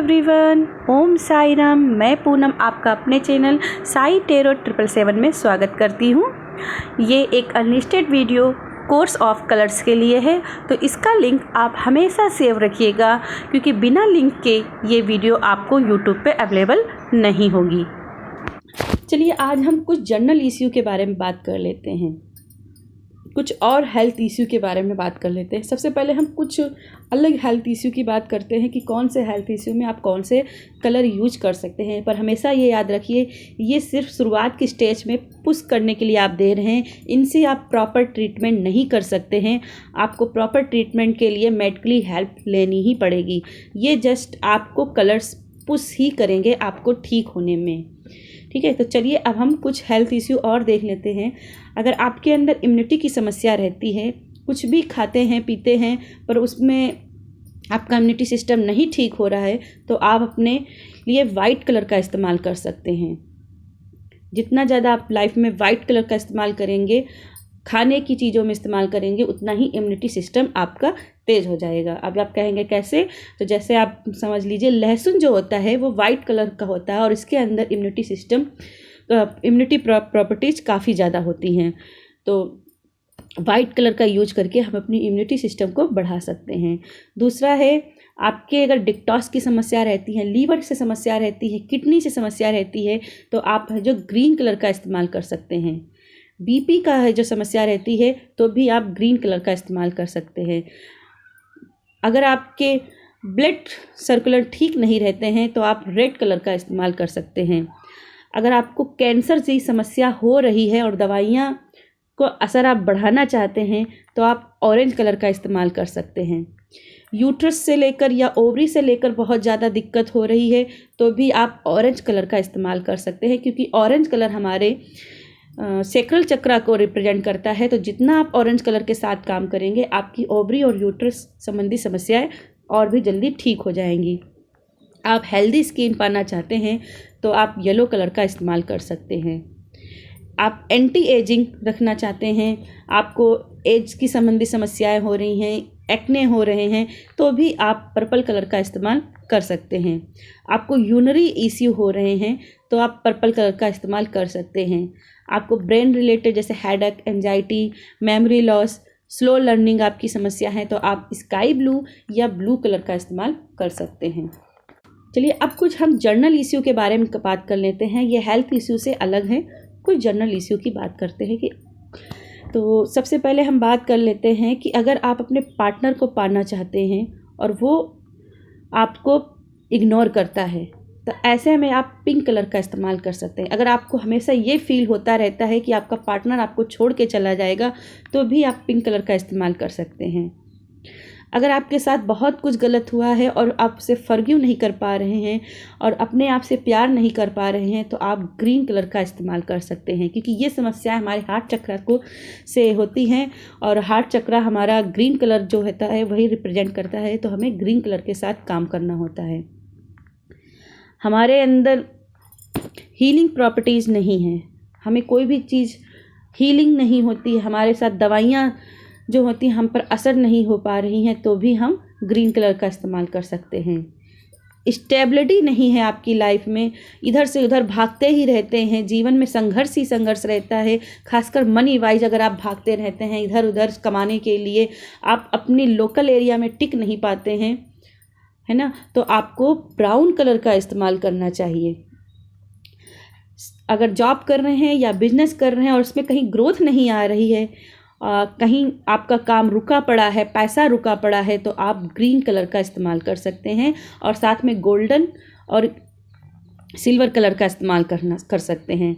Everyone, ओम साई राम। मैं पूनम आपका अपने चैनल साई टेरो 777 में स्वागत करती हूँ। ये एक unlisted video course of colours के लिए है, तो इसका लिंक आप हमेशा सेव रखिएगा क्योंकि बिना लिंक के ये वीडियो आपको यूट्यूब पे अवेलेबल नहीं होगी। चलिए आज हम कुछ जनरल इश्यू के बारे में बात कर लेते हैं, कुछ और हेल्थ इश्यू के बारे में बात कर लेते हैं। सबसे पहले हम कुछ अलग हेल्थ इश्यू की बात करते हैं कि कौन से हेल्थ इश्यू में आप कौन से कलर यूज कर सकते हैं। पर हमेशा ये याद रखिए, ये सिर्फ शुरुआत की स्टेज में पुश करने के लिए आप दे रहे हैं, इनसे आप प्रॉपर ट्रीटमेंट नहीं कर सकते हैं। आपको प्रॉपर ट्रीटमेंट के लिए मेडिकली हेल्प लेनी ही पड़ेगी। ये जस्ट आपको कलर्स पुश ही करेंगे आपको ठीक होने में। ठीक है, तो चलिए अब हम कुछ हेल्थ इश्यू और देख लेते हैं। अगर आपके अंदर इम्यूनिटी की समस्या रहती है, कुछ भी खाते हैं पीते हैं पर उसमें आपका इम्यूनिटी सिस्टम नहीं ठीक हो रहा है, तो आप अपने लिए वाइट कलर का इस्तेमाल कर सकते हैं। जितना ज़्यादा आप लाइफ में वाइट कलर का इस्तेमाल करेंगे, खाने की चीज़ों में इस्तेमाल करेंगे, उतना ही इम्यूनिटी सिस्टम आपका तेज़ हो जाएगा। अब आप कहेंगे कैसे? तो जैसे आप समझ लीजिए, लहसुन जो होता है वो वाइट कलर का होता है और इसके अंदर इम्यूनिटी प्रॉपर्टीज़ काफ़ी ज़्यादा होती हैं। तो वाइट कलर का यूज करके हम अपनी इम्यूनिटी सिस्टम को बढ़ा सकते हैं। दूसरा है, आपके अगर डिटॉक्स की समस्या रहती है, लीवर से समस्या रहती है, किडनी से समस्या रहती है, तो आप जो ग्रीन कलर का इस्तेमाल कर सकते हैं। बीपी का है जो समस्या रहती है, तो भी आप ग्रीन कलर का इस्तेमाल कर सकते हैं। अगर आपके ब्लड सर्कुलर ठीक नहीं रहते हैं, तो आप रेड कलर का इस्तेमाल कर सकते हैं। अगर आपको कैंसर जैसी समस्या हो रही है और दवाइयाँ को असर आप बढ़ाना चाहते हैं, तो आप ऑरेंज कलर का इस्तेमाल कर सकते हैं। यूट्रस से लेकर या ओवरी से लेकर बहुत ज़्यादा दिक्कत हो रही है, तो भी आप ऑरेंज कलर का इस्तेमाल कर सकते हैं, क्योंकि ऑरेंज कलर हमारे सेक्रल चक्रा को रिप्रेजेंट करता है। तो जितना आप ऑरेंज कलर के साथ काम करेंगे, आपकी ओवरी और यूट्रस संबंधी समस्याएं और भी जल्दी ठीक हो जाएंगी। आप हेल्दी स्किन पाना चाहते हैं, तो आप येलो कलर का इस्तेमाल कर सकते हैं। आप एंटी एजिंग रखना चाहते हैं, आपको एज की संबंधी समस्याएं हो रही हैं, एक्ने हो रहे हैं, तो भी आप पर्पल कलर का इस्तेमाल कर सकते हैं। आपको यूरिनरी इश्यू हो रहे हैं, तो आप पर्पल कलर का इस्तेमाल कर सकते हैं। आपको ब्रेन रिलेटेड जैसे headache, anxiety, memory loss, slow learning आपकी समस्या है, तो आप स्काई ब्लू या ब्लू कलर का इस्तेमाल कर सकते हैं। चलिए अब कुछ हम जर्नल इश्यू के बारे में बात कर लेते हैं। ये हेल्थ इश्यू से अलग है, कुछ जर्नल इश्यू की बात करते हैं। तो सबसे पहले हम बात कर लेते हैं कि अगर आप अपने पार्टनर को पाना चाहते हैं और वो आपको इग्नोर करता है, तो ऐसे में आप पिंक कलर का इस्तेमाल कर सकते हैं। अगर आपको हमेशा ये फील होता रहता है कि आपका पार्टनर आपको छोड़ के चला जाएगा, तो भी आप पिंक कलर का इस्तेमाल कर सकते हैं। अगर आपके साथ बहुत कुछ गलत हुआ है और आपसे फॉरगिव नहीं कर पा रहे हैं और अपने आप से प्यार नहीं कर पा रहे हैं, तो आप ग्रीन कलर का इस्तेमाल कर सकते हैं, क्योंकि ये समस्या हमारे हार्ट चक्र को से होती हैं और हार्ट चक्र हमारा ग्रीन कलर जो होता है वही रिप्रेजेंट करता है। तो हमें ग्रीन कलर के साथ काम करना होता है। हमारे अंदर हीलिंग प्रॉपर्टीज़ नहीं है, हमें कोई भी चीज़ हीलिंग नहीं होती, हमारे साथ दवाइयाँ जो होती हैं हम पर असर नहीं हो पा रही हैं, तो भी हम ग्रीन कलर का इस्तेमाल कर सकते हैं। स्टेबिलिटी नहीं है आपकी लाइफ में, इधर से उधर भागते ही रहते हैं, जीवन में संघर्ष ही संघर्ष रहता है। खासकर मनी वाइज अगर आप भागते रहते हैं इधर उधर कमाने के लिए, आप अपनी लोकल एरिया में टिक नहीं पाते हैं, है ना, तो आपको ब्राउन कलर का इस्तेमाल करना चाहिए। अगर जॉब कर रहे हैं या बिजनेस कर रहे हैं और उसमें कहीं ग्रोथ नहीं आ रही है, कहीं आपका काम रुका पड़ा है, पैसा रुका पड़ा है, तो आप ग्रीन कलर का इस्तेमाल कर सकते हैं और साथ में गोल्डन और सिल्वर कलर का इस्तेमाल कर सकते हैं।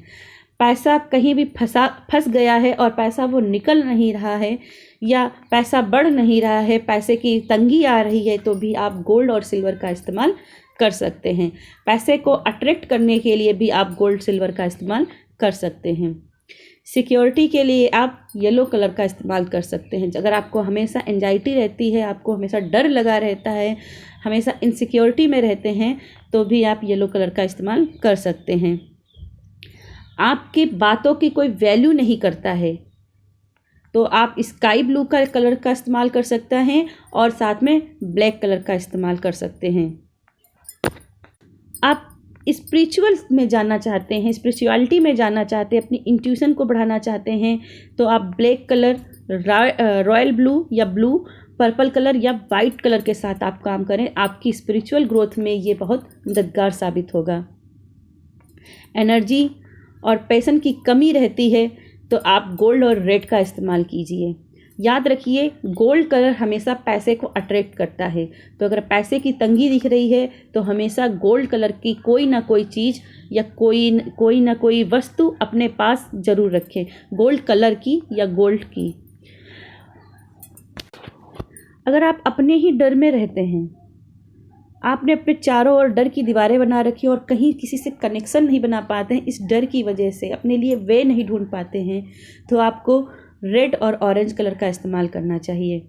पैसा कहीं भी फंस गया है और पैसा वो निकल नहीं रहा है या पैसा बढ़ नहीं रहा है, पैसे की तंगी आ रही है, तो भी आप गोल्ड और सिल्वर का इस्तेमाल कर सकते हैं। पैसे को अट्रैक्ट करने के लिए भी आप गोल्ड सिल्वर का इस्तेमाल कर सकते हैं। सिक्योरिटी के लिए आप येलो कलर का इस्तेमाल कर सकते हैं। अगर आपको हमेशा एंजाइटी रहती है, आपको हमेशा डर लगा रहता है, हमेशा इनसिक्योरिटी में रहते हैं, तो भी आप येलो कलर का इस्तेमाल कर सकते हैं। आपकी बातों की कोई वैल्यू नहीं करता है, तो आप स्काई ब्लू का कलर का इस्तेमाल कर सकते हैं और साथ में ब्लैक कलर का इस्तेमाल कर सकते हैं। स्पिरिचुअल में जानना चाहते हैं, स्पिरिचुअलिटी में जानना चाहते हैं, अपनी इंट्यूशन को बढ़ाना चाहते हैं, तो आप ब्लैक कलर, रॉयल ब्लू या ब्लू, पर्पल कलर या वाइट कलर के साथ आप काम करें। आपकी स्पिरिचुअल ग्रोथ में ये बहुत मददगार साबित होगा। एनर्जी और पैशन की कमी रहती है तो आप गोल्ड और रेड का इस्तेमाल कीजिए। याद रखिए, गोल्ड कलर हमेशा पैसे को अट्रैक्ट करता है, तो अगर पैसे की तंगी दिख रही है तो हमेशा गोल्ड कलर की कोई ना कोई चीज़ या कोई ना कोई वस्तु अपने पास ज़रूर रखें, गोल्ड कलर की या गोल्ड की। अगर आप अपने ही डर में रहते हैं, आपने अपने चारों ओर डर की दीवारें बना रखी और कहीं किसी से कनेक्शन नहीं बना पाते हैं, इस डर की वजह से अपने लिए वे नहीं ढूंढ पाते हैं, तो आपको रेड और ऑरेंज कलर का इस्तेमाल करना चाहिए।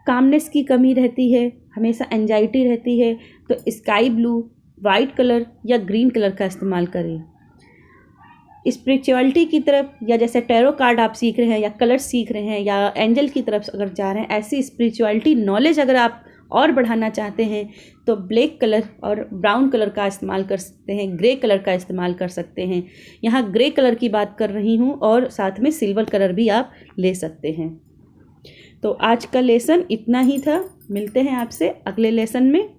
कामनेस की कमी रहती है, हमेशा एंजाइटी रहती है, तो स्काई ब्लू, वाइट कलर या ग्रीन कलर का इस्तेमाल करें। स्पिरिचुअलिटी की तरफ, या जैसे टैरो कार्ड आप सीख रहे हैं या कलर सीख रहे हैं या एंजल की तरफ अगर जा रहे हैं, ऐसी स्पिरिचुअलिटी नॉलेज अगर आप और बढ़ाना चाहते हैं तो ब्लैक कलर और ब्राउन कलर का इस्तेमाल कर सकते हैं, ग्रे कलर का इस्तेमाल कर सकते हैं। यहाँ ग्रे कलर की बात कर रही हूँ और साथ में सिल्वर कलर भी आप ले सकते हैं। तो आज का लेसन इतना ही था, मिलते हैं आपसे अगले लेसन में।